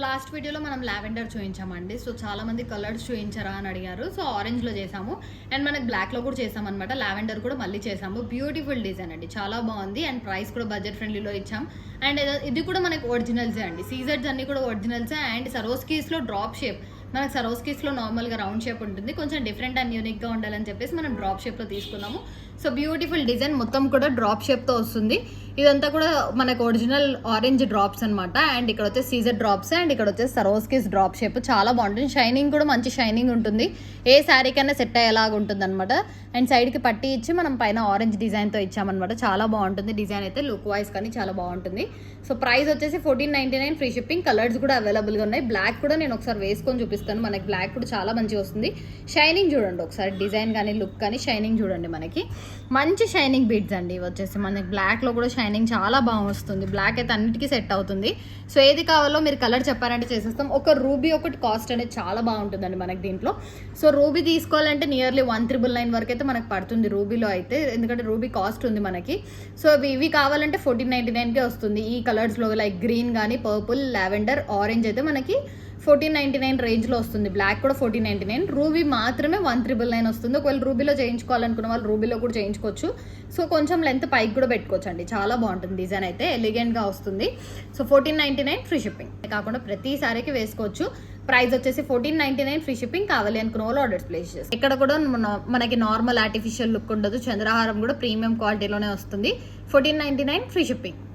Last వీడియోలో మనం lavender చూపించామండి. So చాలా మంది కలర్స్ చూపించరా అని అడిగారు. సో ఆరెంజ్లో చేసాము అండ్ మనకి బ్లాక్లో కూడా చేసామన్నమాట. లావెండర్ కూడా మళ్ళీ చేసాము. బ్యూటిఫుల్ డిజైన్ అండి, చాలా బాగుంది అండ్ ప్రైస్ కూడా బడ్జెట్ ఫ్రెండ్లీలో ఇచ్చాం. అండ్ ఇది కూడా మనకి ఒరిజినల్సే అండి. సీజెడ్స్ అన్ని కూడా ఒరిజినల్సే అండ్ సరోస్కీస్లో డ్రాప్ షేప్. మనకు సరోస్కీస్లో నార్మల్గా రౌండ్ షేప్ ఉంటుంది, కొంచెం డిఫరెంట్ అండ్ యూనిక్గా ఉండాలని చెప్పేసి మనం డ్రాప్ షేప్లో తీసుకున్నాము. సో బ్యూటిఫుల్ డిజైన్, మొత్తం కూడా డ్రాప్ షేప్తో వస్తుంది. ఇదంతా కూడా మనకు ఒరిజినల్ ఆరెంజ్ డ్రాప్స్ అనమాట. అండ్ ఇక్కడ వచ్చేసి సీజర్ డ్రాప్స్ అండ్ ఇక్కడ వచ్చేసి సరోస్కీస్ డ్రాప్ షేప్. చాలా బాగుంటుంది, షైనింగ్ కూడా మంచి షైనింగ్ ఉంటుంది. ఏ శారీ కన్నా సెట్ అయ్యేలాగా ఉంటుంది అనమాట. అండ్ సైడ్కి పట్టి ఇచ్చి మనం పైన ఆరెంజ్ డిజైన్తో ఇచ్చామన్నమాట. చాలా బాగుంటుంది డిజైన్ అయితే, లుక్ వైజ్ కానీ చాలా బాగుంటుంది. సో ప్రైస్ వచ్చేసి 1499 ఫ్రీ షిప్పింగ్. కలర్స్ కూడా అవైలబుల్గా ఉన్నాయి. బ్లాక్ కూడా నేను ఒకసారి వేసుకొని చూపిస్తాను. మనకి బ్లాక్ కూడా చాలా మంచిగా వస్తుంది. షైనింగ్ చూడండి ఒకసారి, డిజైన్ కానీ లుక్ కానీ షైనింగ్ చూడండి. మనకి మంచి షైనింగ్ బీడ్స్ అండి. వచ్చేసి మనకి బ్లాక్లో కూడా షైనింగ్ చాలా బాగా వస్తుంది. బ్లాక్ అయితే అన్నిటికీ సెట్ అవుతుంది. సో ఏది కావాలో మీరు కలర్ చెప్పారంటే చేసేస్తాం. ఒక రూబీ ఒకటి కాస్ట్ అనేది చాలా బాగుంటుందండి మనకి దీంట్లో. సో రూబీ తీసుకోవాలంటే నియర్లీ 1999 వరకు అయితే మనకు పడుతుంది రూబీలో అయితే, ఎందుకంటే రూబీ కాస్ట్ ఉంది మనకి. సో ఇవి కావాలంటే 1499కే వస్తుంది. ఈ కలర్స్లో లైక్ గ్రీన్ కానీ పర్పుల్, లావెండర్, ఆరెంజ్ అయితే మనకి 1499 రేంజ్లో వస్తుంది. బ్లాక్ కూడా 1499. రూబీ మాత్రమే 1999 వస్తుంది. ఒకవేళ రూబీలో చేయించుకోవాలనుకున్న వాళ్ళు రూబీలో కూడా చేయించుకోవచ్చు. సో కొంచెం లెంత్ పైకి కూడా పెట్టుకోవచ్చు అండి. చాలా బాగుంటుంది డిజైన్ అయితే, ఎలిగెంట్గా వస్తుంది. So 1499 free shipping. కాకుండా ప్రతి సారీకి వేసుకోవచ్చు. ప్రైస్ వచ్చేసి 1499 ఫ్రీ షిప్పింగ్. కావాలి అనుకున్న వాళ్ళు ఆర్డర్స్ ప్లేస్ చేస్తారు. ఇక్కడ కూడా మనకి నార్మల్ ఆర్టిఫిషియల్ లుక్ ఉండదు. చంద్రహారం కూడా ప్రీమియం క్వాలిటీలోనే వస్తుంది. 1499 ఫ్రీ షిప్పింగ్.